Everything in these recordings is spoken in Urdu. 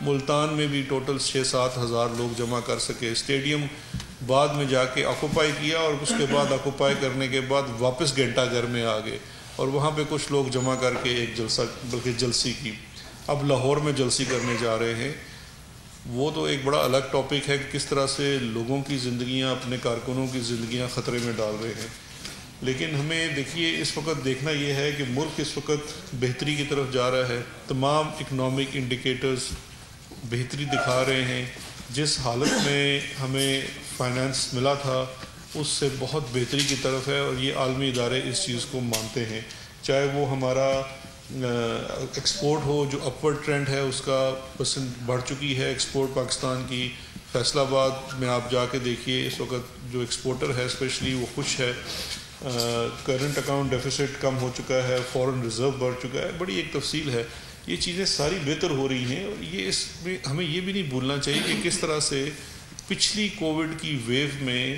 ملتان میں بھی ٹوٹل 6-7 ہزار لوگ جمع کر سکے. اسٹیڈیم بعد میں جا کے آکوپائی کیا اور اس کے بعد آکوپائی کرنے کے بعد واپس گھنٹہ گھر میں آ گئے اور وہاں پہ کچھ لوگ جمع کر کے ایک جلسہ بلکہ جلسی کی. اب لاہور میں جلسی کرنے جا رہے ہیں. وہ تو ایک بڑا الگ ٹاپک ہے کہ کس طرح سے لوگوں کی زندگیاں اپنے کارکنوں کی زندگیاں خطرے میں ڈال رہے ہیں. لیکن ہمیں دیکھیے اس وقت دیکھنا یہ ہے کہ ملک اس وقت بہتری کی طرف جا رہا ہے. تمام اکنامک انڈیکیٹرز بہتری دکھا رہے ہیں. جس حالت میں ہمیں فائنانس ملا تھا اس سے بہت بہتری کی طرف ہے اور یہ عالمی ادارے اس چیز کو مانتے ہیں. چاہے وہ ہمارا ایکسپورٹ ہو جو اپورڈ ٹرینڈ ہے اس کا پرسنٹ بڑھ چکی ہے. ایکسپورٹ پاکستان کی فیصل آباد میں آپ جا کے دیکھیے اس وقت جو ایکسپورٹر ہے اسپیشلی وہ خوش ہے. کرنٹ اکاؤنٹ ڈیفیسٹ کم ہو چکا ہے, فورن ریزرو بڑھ چکا ہے. بڑی ایک تفصیل ہے. یہ چیزیں ساری بہتر ہو رہی ہیں اور یہ اس میں ہمیں یہ بھی نہیں بھولنا چاہیے کہ کس طرح سے پچھلی کووڈ کی ویو میں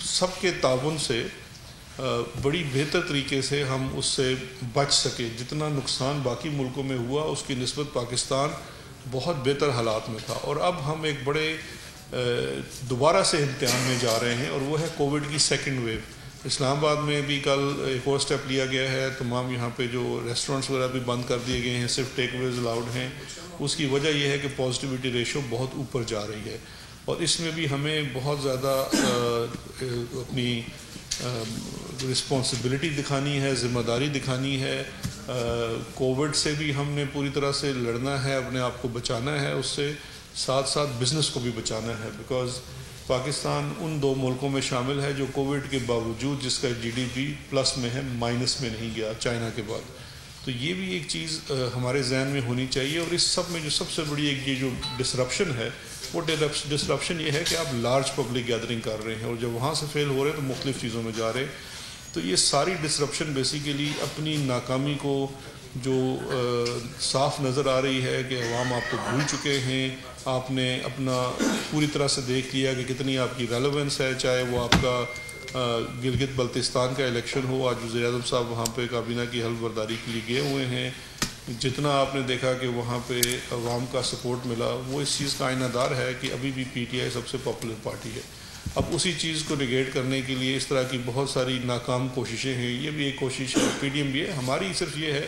سب کے تعاون سے بڑی بہتر طریقے سے ہم اس سے بچ سکے. جتنا نقصان باقی ملکوں میں ہوا اس کی نسبت پاکستان بہت بہتر حالات میں تھا. اور اب ہم ایک بڑے دوبارہ سے امتحان میں جا رہے ہیں اور وہ ہے کووڈ کی سیکنڈ ویو. اسلام آباد میں بھی کل ایک اور سٹیپ لیا گیا ہے. تمام یہاں پہ جو ریسٹورنٹس وغیرہ بھی بند کر دیے گئے ہیں, صرف ٹیک اویز الاؤڈ ہیں. اس کی وجہ یہ ہے کہ پازیٹیوٹی ریشو بہت اوپر جا رہی ہے اور اس میں بھی ہمیں بہت زیادہ اپنی رسپانسبلٹی دکھانی ہے, ذمہ داری دکھانی ہے. کووڈ سے بھی ہم نے پوری طرح سے لڑنا ہے, اپنے آپ کو بچانا ہے, اس سے ساتھ ساتھ بزنس کو بھی بچانا ہے. بیکاز پاکستان ان 2 ملکوں میں شامل ہے جو کووڈ کے باوجود جس کا جی ڈی پی پلس میں ہے, مائنس میں نہیں گیا چائنا کے بعد. تو یہ بھی ایک چیز ہمارے ذہن میں ہونی چاہیے. اور اس سب میں جو سب سے بڑی ایک یہ جو ڈسرپشن ہے وہ ڈسرپشن یہ ہے کہ آپ لارج پبلک گیدرنگ کر رہے ہیں اور جب وہاں سے فیل ہو رہے ہیں تو مختلف چیزوں میں جا رہے ہیں. تو یہ ساری ڈسرپشن بیسیکلی اپنی ناکامی کو جو صاف نظر آ رہی ہے کہ عوام آپ کو بھول چکے ہیں. آپ نے اپنا پوری طرح سے دیکھ لیا کہ کتنی آپ کی ریلیونس ہے, چاہے وہ آپ کا گلگت بلتستان کا الیکشن ہو. آج وزیر اعظم صاحب وہاں پہ کابینہ کی حلف برداری کے لیے گئے ہوئے ہیں. جتنا آپ نے دیکھا کہ وہاں پہ عوام کا سپورٹ ملا وہ اس چیز کا آئینہ دار ہے کہ ابھی بھی پی ٹی آئی سب سے پاپولر پارٹی ہے. اب اسی چیز کو نگیٹ کرنے کے لیے اس طرح کی بہت ساری ناکام کوششیں ہیں. یہ بھی ایک کوشش ہے, پی ڈی ایم بھی ہے. ہماری صرف یہ ہے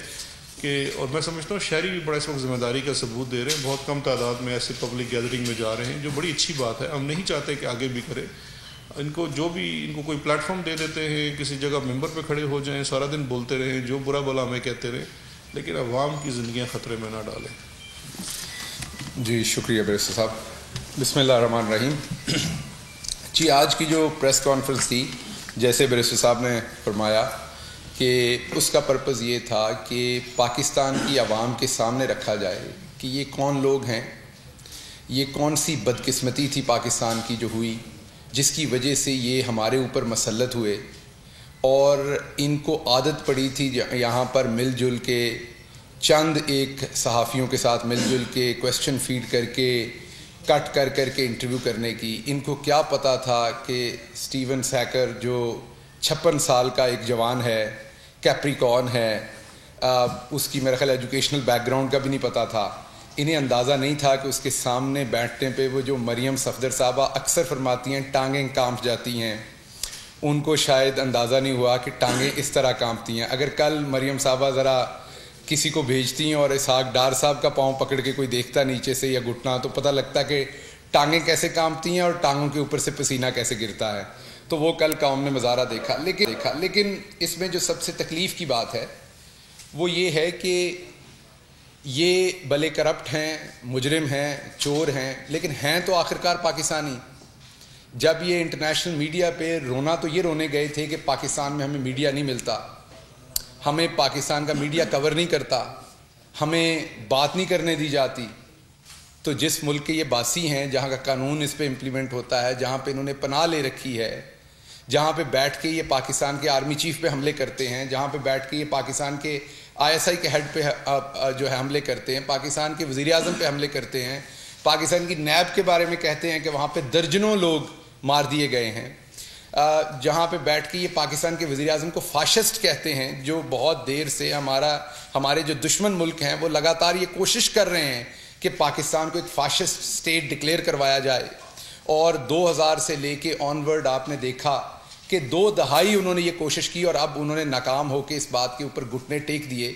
کہ, اور میں سمجھتا ہوں شہری بھی بڑا اس وقت ذمہ داری کا ثبوت دے رہے ہیں. بہت کم تعداد میں ایسے پبلک گیدرنگ میں جا رہے ہیں جو بڑی اچھی بات ہے. ہم نہیں چاہتے کہ آگے بھی کرے. ان کو کوئی پلیٹ فارم دے دیتے ہیں, کسی جگہ ممبر پہ کھڑے ہو جائیں, سارا دن بولتے رہیں, جو برا بلا ہمیں کہتے رہیں, لیکن عوام کی زندگیاں خطرے میں نہ ڈالیں. جی شکریہ بیرسٹر صاحب. بسم اللہ الرحمن الرحیم. جی آج کی جو پریس کانفرنس تھی جیسے بیرسٹر صاحب نے فرمایا کہ اس کا پرپز یہ تھا کہ پاکستان کی عوام کے سامنے رکھا جائے کہ یہ کون لوگ ہیں, یہ کون سی بدقسمتی تھی پاکستان کی جو ہوئی جس کی وجہ سے یہ ہمارے اوپر مسلط ہوئے اور ان کو عادت پڑی تھی یہاں پر مل جل کے چند ایک صحافیوں کے ساتھ مل جل کے کویسچن فیڈ کر کے کٹ کر کے انٹرویو کرنے کی. ان کو کیا پتہ تھا کہ سٹیون سیکر جو 56 سال کا ایک جوان ہے, کیپریکارن ہے, اس کی میرا خیال ایجوکیشنل بیک گراؤنڈ کا بھی نہیں پتہ تھا. انہیں اندازہ نہیں تھا کہ اس کے سامنے بیٹھنے پہ وہ جو مریم صفدر صاحبہ اکثر فرماتی ہیں ٹانگیں کانپ جاتی ہیں, ان کو شاید اندازہ نہیں ہوا کہ ٹانگیں اس طرح کانپتی ہیں. اگر کل مریم صاحبہ ذرا کسی کو بھیجتی ہیں اور اسحاق ڈار صاحب کا پاؤں پکڑ کے کوئی دیکھتا نیچے سے یا گھٹنا, تو پتہ لگتا کہ ٹانگیں کیسے کانپتی ہیں اور ٹانگوں کے اوپر سے پسینہ کیسے گرتا ہے. تو وہ کل قوم نے مظاہرہ دیکھا. لیکن اس میں جو سب سے تکلیف کی بات ہے وہ یہ ہے کہ یہ بھلے کرپٹ ہیں, مجرم ہیں, چور ہیں, لیکن ہیں تو آخرکار پاکستانی. جب یہ انٹرنیشنل میڈیا پہ رونا تو یہ رونے گئے تھے کہ پاکستان میں ہمیں میڈیا نہیں ملتا, ہمیں پاکستان کا میڈیا کور نہیں کرتا, ہمیں بات نہیں کرنے دی جاتی. تو جس ملک کے یہ باسی ہیں جہاں کا قانون اس پہ امپلیمنٹ ہوتا ہے, جہاں پہ انہوں نے پناہ لے رکھی ہے, جہاں پہ بیٹھ کے یہ پاکستان کے آرمی چیف پہ حملے کرتے ہیں, جہاں پہ بیٹھ کے یہ پاکستان کے آئی ایس آئی کے ہیڈ پہ جو ہے حملے کرتے ہیں, پاکستان کے وزیر اعظم پہ حملے کرتے ہیں, پاکستان کی نیب کے بارے میں کہتے ہیں کہ وہاں پہ درجنوں لوگ مار دیے گئے ہیں, جہاں پہ بیٹھ کے یہ پاکستان کے وزیر اعظم کو فاشسٹ کہتے ہیں, جو بہت دیر سے ہمارے جو دشمن ملک ہیں وہ لگاتار یہ کوشش کر رہے ہیں کہ کہ پاکستان کو ایک فاشسٹ سٹیٹ ڈکلیئر کروایا جائے، اور 2000 سے لے کے آنورڈ آپ نے دیکھا کہ 2 دہائی انہوں نے یہ کوشش کی، اور اب انہوں نے ناکام ہو کے اس بات کے اوپر گھٹنے ٹیک دیے،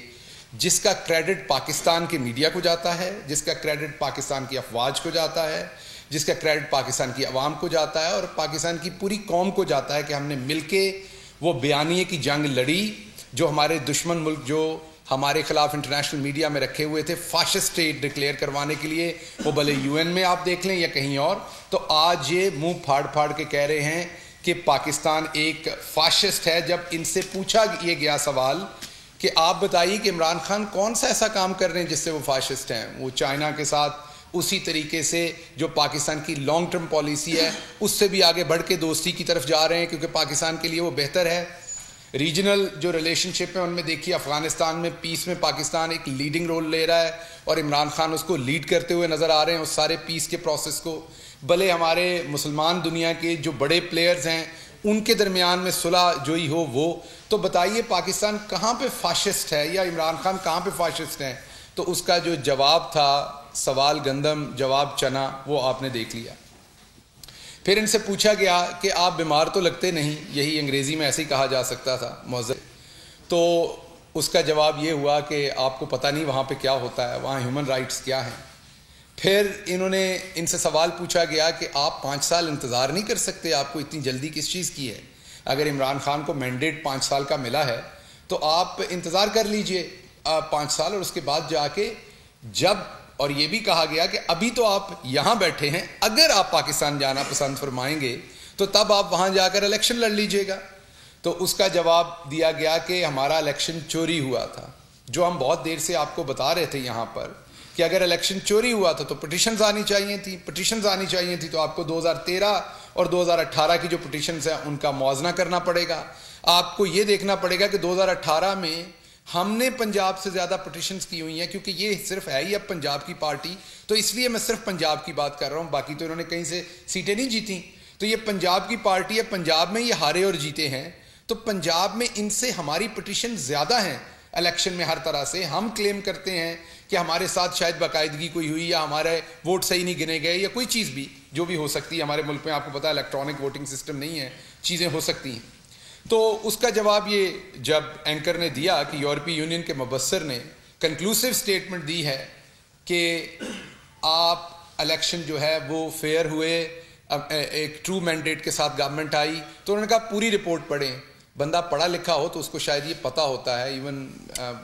جس کا کریڈٹ پاکستان کے میڈیا کو جاتا ہے، جس کا کریڈٹ پاکستان کی افواج کو جاتا ہے، جس کا کریڈٹ پاکستان کی عوام کو جاتا ہے، اور پاکستان کی پوری قوم کو جاتا ہے کہ ہم نے مل کے وہ بیانیے کی جنگ لڑی جو ہمارے دشمن ملک جو ہمارے خلاف انٹرنیشنل میڈیا میں رکھے ہوئے تھے فاشسٹ اسٹیٹ ڈکلیئر کروانے کے لیے، وہ بھلے UN میں آپ دیکھ لیں یا کہیں اور، تو آج یہ منہ پھاڑ پھاڑ کے کہہ رہے ہیں کہ پاکستان ایک فاشسٹ ہے۔ جب ان سے پوچھا یہ گیا سوال کہ آپ بتائیے کہ عمران خان کون سا ایسا کام کر رہے ہیں جس سے وہ فاشسٹ ہیں، وہ چائنا کے ساتھ اسی طریقے سے جو پاکستان کی لانگ ٹرم پالیسی ہے اس سے بھی آگے بڑھ کے دوستی کی طرف جا رہے ہیں، کیونکہ پاکستان کے لیے وہ بہتر ہے۔ ریجنل جو ریلیشن شپ ہیں ان میں دیکھیے افغانستان میں پیس میں پاکستان ایک لیڈنگ رول لے رہا ہے، اور عمران خان اس کو لیڈ کرتے ہوئے نظر آ رہے ہیں اس سارے پیس کے پروسیس کو۔ بھلے ہمارے مسلمان دنیا کے جو بڑے پلیئرز ہیں ان کے درمیان میں صلح جوئی ہو، وہ تو بتائیے پاکستان کہاں پہ فاشسٹ ہے یا عمران خان کہاں پہ فاشسٹ ہیں؟ تو اس کا جو جواب تھا سوال گندم جواب چنا، وہ آپ نے دیکھ لیا۔ پھر ان سے پوچھا گیا کہ آپ بیمار تو لگتے نہیں، یہی انگریزی میں ایسے ہی کہا جا سکتا تھا معذر، تو اس کا جواب یہ ہوا کہ آپ کو پتہ نہیں وہاں پہ کیا ہوتا ہے، وہاں ہیومن رائٹس کیا ہیں۔ پھر انہوں نے ان سے سوال پوچھا گیا کہ آپ 5 سال انتظار نہیں کر سکتے، آپ کو اتنی جلدی کس چیز کی ہے؟ اگر عمران خان کو مینڈیٹ 5 سال کا ملا ہے تو آپ انتظار کر لیجئے 5 سال، اور اس کے بعد جا کے جب، اور یہ بھی کہا گیا کہ ابھی تو آپ یہاں بیٹھے ہیں، اگر آپ پاکستان جانا پسند فرمائیں گے تو تب آپ وہاں جا کر الیکشن لڑ لیجئے گا۔ تو اس کا جواب دیا گیا کہ ہمارا الیکشن چوری ہوا تھا، جو ہم بہت دیر سے آپ کو بتا رہے تھے یہاں پر کہ اگر الیکشن چوری ہوا تھا تو پٹیشنز آنی چاہیے تھی، تو آپ کو 2013 اور 2018 کی جو پٹیشنز ہیں ان کا موازنہ کرنا پڑے گا۔ آپ کو یہ دیکھنا پڑے گا کہ 2018 میں ہم نے پنجاب سے زیادہ پٹیشنز کی ہوئی ہیں، کیونکہ یہ صرف ہے ہی اب پنجاب کی پارٹی، تو اس لیے میں صرف پنجاب کی بات کر رہا ہوں، باقی تو انہوں نے کہیں سے سیٹیں نہیں جیتی، تو یہ پنجاب کی پارٹی ہے، پنجاب میں یہ ہارے اور جیتے ہیں، تو پنجاب میں ان سے ہماری پٹیشن زیادہ ہیں الیکشن میں۔ ہر طرح سے ہم کلیم کرتے ہیں کہ ہمارے ساتھ شاید باقاعدگی کوئی ہوئی، یا ہمارے ووٹ صحیح نہیں گنے گئے، یا کوئی چیز بھی جو بھی ہو سکتی ہے۔ ہمارے ملک میں آپ کو پتہ ہے الیکٹرانک ووٹنگ سسٹم نہیں ہے، چیزیں ہو سکتی ہیں۔ تو اس کا جواب یہ جب اینکر نے دیا کہ یورپی یونین کے مبصر نے کنکلوسیو سٹیٹمنٹ دی ہے کہ آپ الیکشن جو ہے وہ فیئر ہوئے، ایک ٹرو مینڈیٹ کے ساتھ گورنمنٹ آئی، تو انہوں نے کہا پوری رپورٹ پڑھیں۔ بندہ پڑھا لکھا ہو تو اس کو شاید یہ پتہ ہوتا ہے، ایون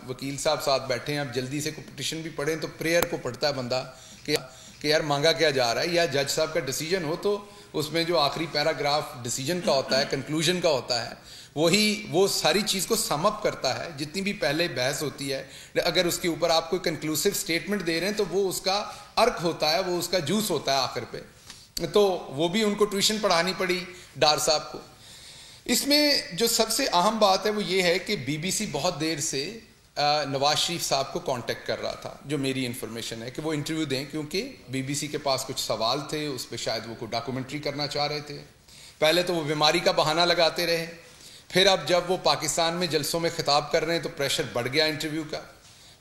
وکیل صاحب ساتھ بیٹھے ہیں، اب جلدی سے کوئی پٹیشن بھی پڑھیں تو پریئر کو پڑھتا ہے بندہ کہ یار مانگا کیا جا رہا ہے، یا جج صاحب کا ڈیسیجن ہو تو اس میں جو آخری پیراگراف ڈیسیجن کا ہوتا ہے، کنکلوژن کا ہوتا ہے، وہ ساری چیز کو سم اپ کرتا ہے، جتنی بھی پہلے بحث ہوتی ہے، اگر اس کے اوپر آپ کوئی کنکلوسیو سٹیٹمنٹ دے رہے ہیں تو وہ اس کا ارک ہوتا ہے، وہ اس کا جوس ہوتا ہے آخر پہ۔ تو وہ بھی ان کو ٹیوشن پڑھانی پڑی ڈار صاحب کو۔ اس میں جو سب سے اہم بات ہے وہ یہ ہے کہ BBC بہت دیر سے نواز شریف صاحب کو کانٹیکٹ کر رہا تھا، جو میری انفارمیشن ہے کہ وہ انٹرویو دیں، کیونکہ BBC کے پاس کچھ سوال تھے، اس پہ شاید وہ کوئی ڈاکومنٹری کرنا چاہ رہے تھے۔ پہلے تو وہ بیماری کا بہانہ لگاتے رہے، پھر اب جب وہ پاکستان میں جلسوں میں خطاب کر رہے ہیں تو پریشر بڑھ گیا انٹرویو کا۔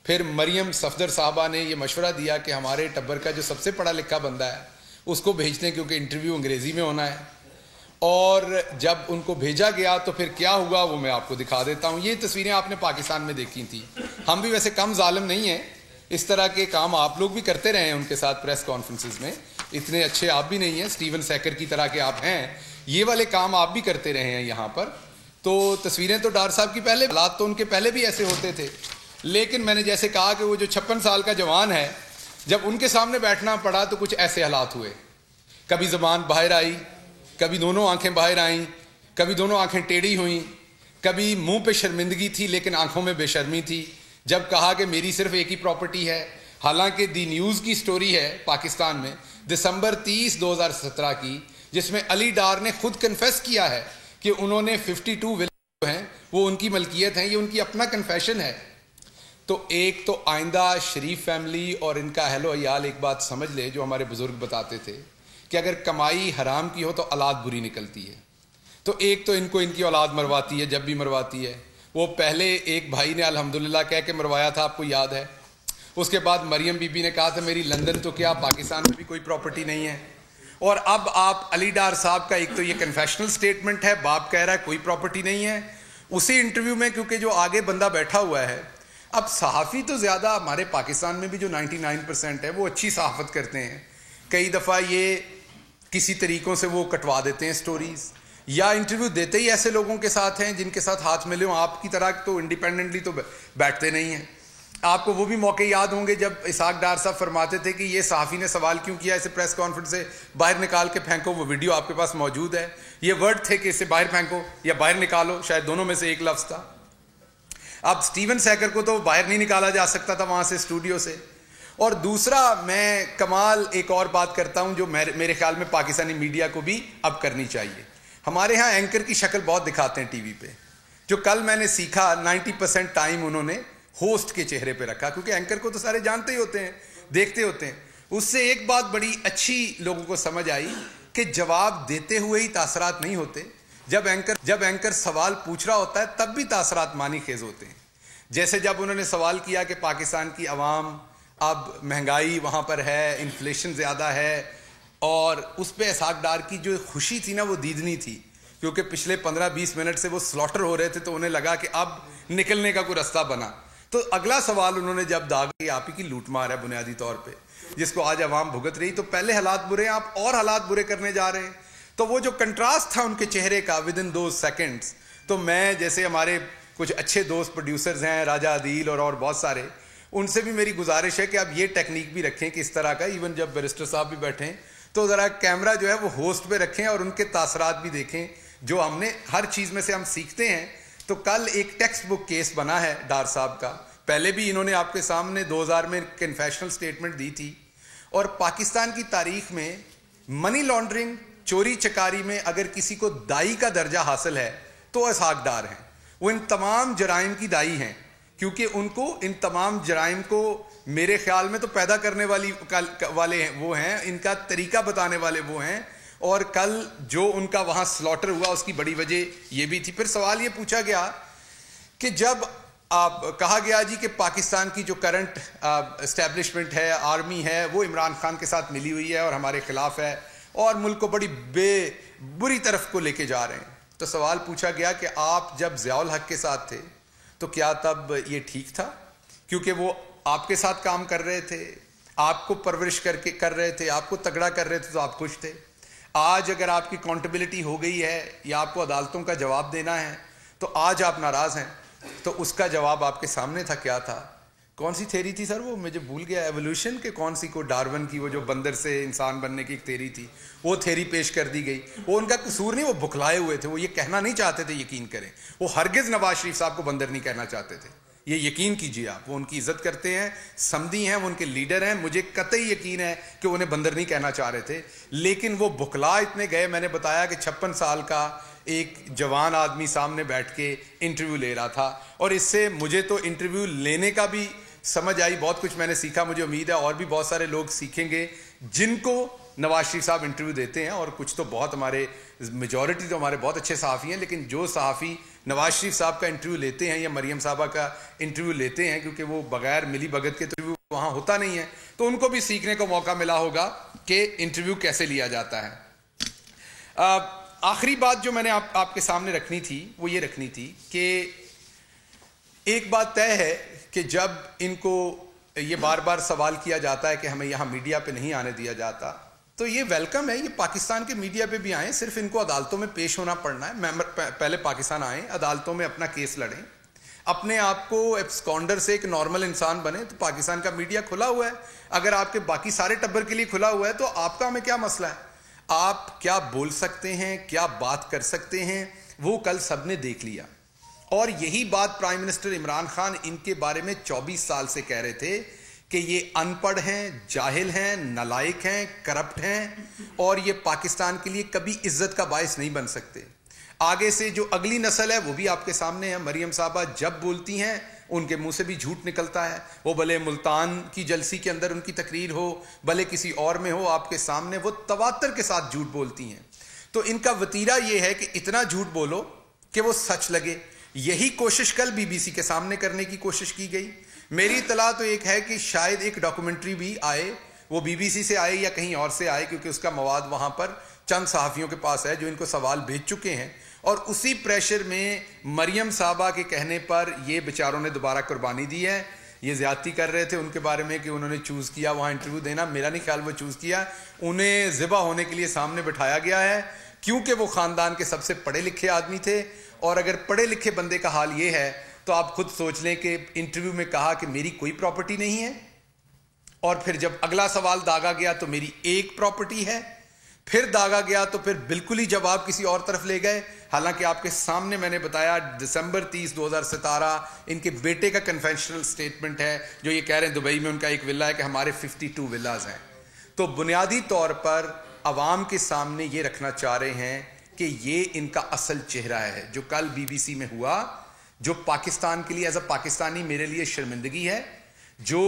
پھر مریم صفدر صاحبہ نے یہ مشورہ دیا کہ ہمارے ٹبر کا جو سب سے پڑھا لکھا بندہ ہے اس کو بھیجتے ہیں، کیونکہ انٹرویو انگریزی میں ہونا ہے۔ اور جب ان کو بھیجا گیا تو پھر کیا ہوا وہ میں آپ کو دکھا دیتا ہوں۔ یہ تصویریں آپ نے پاکستان میں دیکھی تھیں، ہم بھی ویسے کم ظالم نہیں ہیں، اس طرح کے کام آپ لوگ بھی کرتے رہے ہیں ان کے ساتھ پریس کانفرنسز میں، اتنے اچھے آپ بھی نہیں ہیں، اسٹیون سیکر کی طرح کے آپ ہیں، یہ والے کام آپ بھی کرتے رہے ہیں یہاں پر۔ تو تصویریں تو ڈار صاحب کی پہلے، حالات تو ان کے پہلے بھی ایسے ہوتے تھے، لیکن میں نے جیسے کہا کہ وہ جو 56 سال کا جوان ہے، جب ان کے سامنے بیٹھنا پڑا تو کچھ ایسے حالات ہوئے، کبھی زبان باہر آئی، کبھی دونوں آنکھیں باہر آئیں، کبھی دونوں آنکھیں ٹیڑھی ہوئیں، کبھی منہ پہ شرمندگی تھی لیکن آنکھوں میں بے شرمی تھی، جب کہا کہ میری صرف ایک ہی پراپرٹی ہے۔ حالانکہ دی نیوز کی سٹوری ہے پاکستان میں دسمبر 30 2017 کی، جس میں علی ڈار نے خود کنفیس کیا ہے کہ انہوں نے 52 ولا جو ہیں وہ ان کی ملکیت ہیں، یہ ان کی اپنا کنفیشن ہے۔ تو ایک تو آئندہ شریف فیملی اور ان کا اہل و عیال ایک بات سمجھ لے جو ہمارے بزرگ بتاتے تھے کہ اگر کمائی حرام کی ہو تو اولاد بری نکلتی ہے۔ تو ایک تو ان کو ان کی اولاد مرواتی ہے، جب بھی مرواتی ہے۔ وہ پہلے ایک بھائی نے الحمدللہ کہہ کے مروایا تھا، آپ کو یاد ہے، اس کے بعد مریم بی بی نے کہا تھا میری لندن تو کیا پاکستان میں بھی کوئی پراپرٹی نہیں ہے. اور اب آپ علی ڈار صاحب کا ایک تو یہ کنفیشنل سٹیٹمنٹ ہے, باپ کہہ رہا ہے کوئی پراپرٹی نہیں ہے. اسی انٹرویو میں کیونکہ جو آگے بندہ بیٹھا ہوا ہے, اب صحافی تو زیادہ ہمارے پاکستان میں بھی جو 99% ہے وہ اچھی صحافت کرتے ہیں, کئی دفعہ یہ کسی طریقوں سے وہ کٹوا دیتے ہیں سٹوریز, یا انٹرویو دیتے ہی ایسے لوگوں کے ساتھ ہیں جن کے ساتھ ہاتھ ملے ہوں. آپ کی طرح تو انڈیپینڈنٹلی تو بیٹھتے نہیں ہیں. آپ کو وہ بھی موقع یاد ہوں گے جب اسحاق ڈار صاحب فرماتے تھے کہ یہ صحافی نے سوال کیوں کیا, اسے پریس کانفرنس سے باہر نکال کے پھینکو. وہ ویڈیو آپ کے پاس موجود ہے. یہ ورڈ تھے کہ اسے باہر پھینکو یا باہر نکالو, شاید دونوں میں سے ایک لفظ تھا. اب سٹیون سیکر کو تو باہر نہیں نکالا جا سکتا تھا وہاں سے, اسٹوڈیو سے. اور دوسرا میں کمال ایک اور بات کرتا ہوں جو میرے خیال میں پاکستانی میڈیا کو بھی اب کرنی چاہیے. ہمارے ہاں اینکر کی شکل بہت دکھاتے ہیں ٹی وی پہ, جو کل میں نے سیکھا 90% ٹائم انہوں نے ہوسٹ کے چہرے پہ رکھا, کیونکہ اینکر کو تو سارے جانتے ہی ہوتے ہیں, دیکھتے ہوتے ہیں. اس سے ایک بات بڑی اچھی لوگوں کو سمجھ آئی کہ جواب دیتے ہوئے ہی تاثرات نہیں ہوتے, جب اینکر سوال پوچھ رہا ہوتا ہے تب بھی تاثرات معنی خیز ہوتے ہیں. جیسے جب انہوں نے سوال کیا کہ پاکستان کی عوام اب مہنگائی وہاں پر ہے, انفلیشن زیادہ ہے, اور اس پہ اسحاق ڈار کی جو خوشی تھی نا وہ دیدنی تھی, کیونکہ پچھلے 15-20 منٹ سے وہ سلاٹر ہو رہے تھے تو انہیں لگا کہ اب نکلنے کا کوئی راستہ بنا. تو اگلا سوال انہوں نے جب داغا, آپ ہی کی لوٹ مار ہے بنیادی طور پہ جس کو آج عوام بھگت رہی, تو پہلے حالات برے ہیں, آپ اور حالات برے کرنے جا رہے ہیں. تو وہ جو کنٹراسٹ تھا ان کے چہرے کا ود ان دوز سیکنڈز, تو میں جیسے ہمارے کچھ اچھے دوست پروڈیوسرز ہیں, راجہ عدیل اور بہت سارے, ان سے بھی میری گزارش ہے کہ آپ یہ ٹیکنیک بھی رکھیں کہ اس طرح کا, ایون جب بیرسٹر صاحب بھی بیٹھیں تو ذرا کیمرہ جو ہے وہ ہوسٹ پہ رکھیں اور ان کے تاثرات بھی دیکھیں, جو ہم نے ہر چیز میں سے ہم سیکھتے ہیں. تو کل ایک ٹیکسٹ بک کیس بنا ہے ڈار صاحب کا, پہلے بھی انہوں نے آپ کے سامنے 2000 میں کنفیشنل سٹیٹمنٹ دی تھی. اور پاکستان کی تاریخ میں منی لانڈرنگ, چوری چکاری میں اگر کسی کو دائی کا درجہ حاصل ہے تو اسحاق ڈار ہیں. وہ ان تمام جرائم کی دائی ہیں, کیونکہ ان کو ان تمام جرائم کو میرے خیال میں تو پیدا کرنے والے ہیں وہ ہیں, ان کا طریقہ بتانے والے وہ ہیں. اور کل جو ان کا وہاں سلاٹر ہوا اس کی بڑی وجہ یہ بھی تھی. پھر سوال یہ پوچھا گیا کہ جب آپ کہا گیا جی کہ پاکستان کی جو کرنٹ اسٹیبلشمنٹ ہے, آرمی ہے, وہ عمران خان کے ساتھ ملی ہوئی ہے اور ہمارے خلاف ہے اور ملک کو بڑی بری طرف کو لے کے جا رہے ہیں. تو سوال پوچھا گیا کہ آپ جب ضیاء الحق کے ساتھ تھے تو کیا تب یہ ٹھیک تھا, کیونکہ وہ آپ کے ساتھ کام کر رہے تھے, آپ کو پرورش کر رہے تھے, آپ کو تگڑا کر رہے تھے, تو آپ خوش تھے. آج اگر آپ کی اکاؤنٹیبلٹی ہو گئی ہے یا آپ کو عدالتوں کا جواب دینا ہے تو آج آپ ناراض ہیں. تو اس کا جواب آپ کے سامنے تھا. کیا تھا, کون سی تھیری تھی سر, وہ مجھے بھول گیا, ایوولوشن کے کون سی کو, ڈارون کی, وہ جو بندر سے انسان بننے کی ایک تھیری تھی, وہ تھیری پیش کر دی گئی. وہ ان کا قصور نہیں, وہ بکھلائے ہوئے تھے, وہ یہ کہنا نہیں چاہتے تھے, یقین کریں وہ ہرگز نواز شریف صاحب کو بندر نہیں کہنا چاہتے تھے, یہ یقین کیجیے آپ. وہ ان کی عزت کرتے ہیں, سمدھی ہیں, وہ ان کے لیڈر ہیں, مجھے قطعی یقین ہے کہ انہیں بندر نہیں کہنا چاہ رہے تھے, لیکن وہ بکھلا اتنے گئے. میں نے بتایا کہ 56 سال کا ایک جوان آدمی سامنے بیٹھ کے انٹرویو لے رہا تھا, اور اس سے مجھے تو انٹرویو لینے کا بھی سمجھ آئی, بہت کچھ میں نے سیکھا. مجھے امید ہے اور بھی بہت سارے لوگ سیکھیں گے جن کو نواز شریف صاحب انٹرویو دیتے ہیں, اور کچھ تو بہت ہمارے میجورٹی تو ہمارے بہت اچھے صحافی ہیں, لیکن جو صحافی نواز شریف صاحب کا انٹرویو لیتے ہیں یا مریم صاحبہ کا انٹرویو لیتے ہیں, کیونکہ وہ بغیر ملی بھگت کے انٹرویو وہاں ہوتا نہیں ہے, تو ان کو بھی سیکھنے کو موقع ملا ہوگا کہ انٹرویو کیسے لیا جاتا ہے. آخری بات جو میں نے آپ کے سامنے رکھنی تھی وہ یہ رکھنی تھی کہ ایک بات طے ہے کہ جب ان کو یہ بار بار سوال کیا جاتا ہے کہ ہمیں یہاں میڈیا پہ نہیں آنے دیا جاتا, تو یہ ویلکم ہے, یہ پاکستان کے میڈیا پہ بھی آئیں, صرف ان کو عدالتوں میں پیش ہونا پڑنا ہے. پہلے پاکستان آئیں, عدالتوں میں اپنا کیس لڑیں, اپنے آپ کو ایبسکانڈر سے ایک نارمل انسان بنے. تو پاکستان کا میڈیا کھلا ہوا ہے, اگر آپ کے باقی سارے ٹبر کے لیے کھلا ہوا ہے تو آپ کا ہمیں کیا مسئلہ ہے. آپ کیا بول سکتے ہیں, کیا بات کر سکتے ہیں, وہ کل سب نے دیکھ لیا. اور یہی بات پرائم منسٹر عمران خان ان کے بارے میں 24 سال سے کہہ رہے تھے کہ یہ ان پڑھ ہیں, جاہل ہیں, نالائق ہیں, کرپٹ ہیں, اور یہ پاکستان کے لیے کبھی عزت کا باعث نہیں بن سکتے. آگے سے جو اگلی نسل ہے وہ بھی آپ کے سامنے ہے. مریم صاحبہ جب بولتی ہیں ان کے منہ سے بھی جھوٹ نکلتا ہے, وہ بھلے ملتان کی جلسی کے اندر ان کی تقریر ہو, بھلے کسی اور میں ہو, آپ کے سامنے وہ تواتر کے ساتھ جھوٹ بولتی ہیں. تو ان کا وتیرہ یہ ہے کہ اتنا جھوٹ بولو کہ وہ سچ لگے. یہی کوشش کل BBC کے سامنے کرنے کی کوشش کی گئی. میری اطلاع تو ایک ہے کہ شاید ایک ڈاکومنٹری بھی آئے, وہ BBC سے آئے یا کہیں اور سے آئے, کیونکہ اس کا مواد وہاں پر چند صحافیوں کے پاس ہے جو ان کو سوال بھیج چکے ہیں, اور اسی پریشر میں مریم صاحبہ کے کہنے پر یہ بیچاروں نے دوبارہ قربانی دی ہے. یہ زیادتی کر رہے تھے ان کے بارے میں کہ انہوں نے چوز کیا وہاں انٹرویو دینا, میرا نہیں خیال وہ چوز کیا, انہیں ذبح ہونے کے لیے سامنے بٹھایا گیا ہے کیونکہ وہ خاندان کے سب سے پڑھے لکھے آدمی تھے. اور اگر پڑھے لکھے بندے کا حال یہ ہے تو آپ خود سوچ لیں کہ انٹرویو میں کہا کہ میری کوئی پراپرٹی نہیں ہے, اور پھر جب اگلا سوال داغا گیا تو میری ایک پراپرٹی ہے, پھر داغا گیا تو پھر بالکل ہی جواب کسی اور طرف لے گئے. حالانکہ آپ کے سامنے میں نے بتایا دسمبر 30, 2017 ان کے بیٹے کا کنفیشنل سٹیٹمنٹ ہے جو یہ کہہ رہے ہیں دبئی میں ان کا ایک ولا ہے کہ ہمارے 52 ولاز ہیں. تو بنیادی طور پر عوام کے سامنے یہ رکھنا چاہ رہے ہیں کہ یہ ان کا اصل چہرہ ہے. جو کل BBC میں ہوا, جو پاکستان کے لیے ایز اے پاکستانی میرے لیے شرمندگی ہے. جو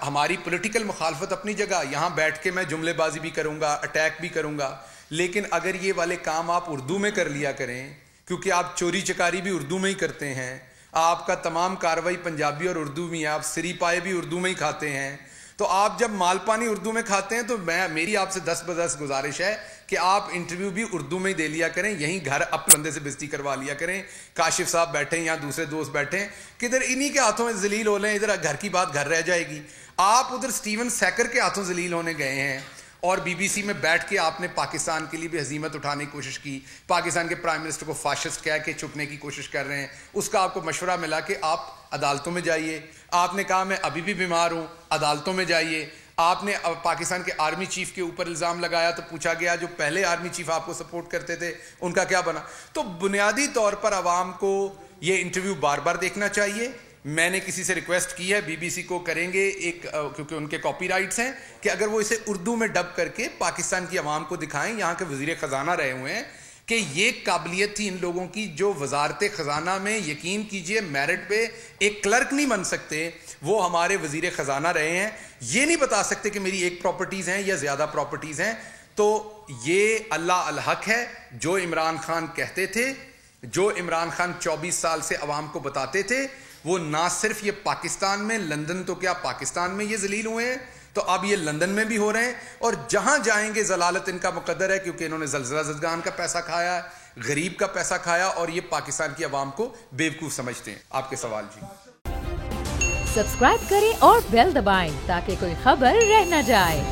ہماری پولیٹیکل مخالفت اپنی جگہ, یہاں بیٹھ کے میں جملے بازی بھی کروں گا, اٹیک بھی کروں گا, لیکن اگر یہ والے کام آپ اردو میں کر لیا کریں, کیونکہ آپ چوری چکاری بھی اردو میں ہی کرتے ہیں, آپ کا تمام کاروائی پنجابی اور اردو میں ہے, آپ سری پائے بھی اردو میں ہی کھاتے ہیں, تو آپ جب مال پانی اردو میں کھاتے ہیں تو میری آپ سے 10 گزارش ہے کہ آپ انٹرویو بھی اردو میں ہی دے لیا کریں, یہیں گھر اپنے بندے سے بےزتی کروا لیا کریں. کاشف صاحب بیٹھیں یا دوسرے دوست بیٹھیں, کدھر انہی کے ہاتھوں میں ذلیل ہو لیں, ادھر گھر کی بات گھر رہ جائے گی. آپ ادھر سٹیون سیکر کے ہاتھوں ذلیل ہونے گئے ہیں, اور BBC میں بیٹھ کے آپ نے پاکستان کے لیے بھی ہزیمت اٹھانے کی کوشش کی, پاکستان کے پرائم منسٹر کو فاشسٹ کہہ کے چھپنے کی کوشش کر رہے ہیں. اس کا آپ کو مشورہ ملا کہ آپ عدالتوں میں جائیے. آپ نے کہا میں ابھی بھی بیمار ہوں, عدالتوں میں جائیے. آپ نے پاکستان کے آرمی چیف کے اوپر الزام لگایا تو پوچھا گیا جو پہلے آرمی چیف آپ کو سپورٹ کرتے تھے ان کا کیا بنا. تو بنیادی طور پر عوام کو یہ انٹرویو بار بار دیکھنا چاہیے. میں نے کسی سے ریکویسٹ کی ہے, BBC کو کریں گے ایک, کیونکہ ان کے کاپی رائٹس ہیں, کہ اگر وہ اسے اردو میں ڈب کر کے پاکستان کی عوام کو دکھائیں. یہاں کے وزیر خزانہ رہے ہوئے ہیں کہ یہ قابلیت تھی ان لوگوں کی جو وزارت خزانہ میں, یقین کیجئے میرٹ پہ ایک کلرک نہیں بن سکتے, وہ ہمارے وزیر خزانہ رہے ہیں. یہ نہیں بتا سکتے کہ میری ایک پراپرٹیز ہیں یا زیادہ پراپرٹیز ہیں. تو یہ اللہ الحق ہے جو عمران خان کہتے تھے, جو عمران خان 24 سال سے عوام کو بتاتے تھے, وہ نہ صرف یہ پاکستان میں, لندن تو کیا پاکستان میں یہ ذلیل ہوئے ہیں, تو اب یہ لندن میں بھی ہو رہے ہیں, اور جہاں جائیں گے ضلالت ان کا مقدر ہے, کیونکہ انہوں نے زلزلہ زدگان کا پیسہ کھایا, غریب کا پیسہ کھایا, اور یہ پاکستان کی عوام کو بیوقوف سمجھتے ہیں. آپ کے سوال جی. سبسکرائب کریں اور بیل دبائیں تاکہ کوئی خبر رہ نہ جائے.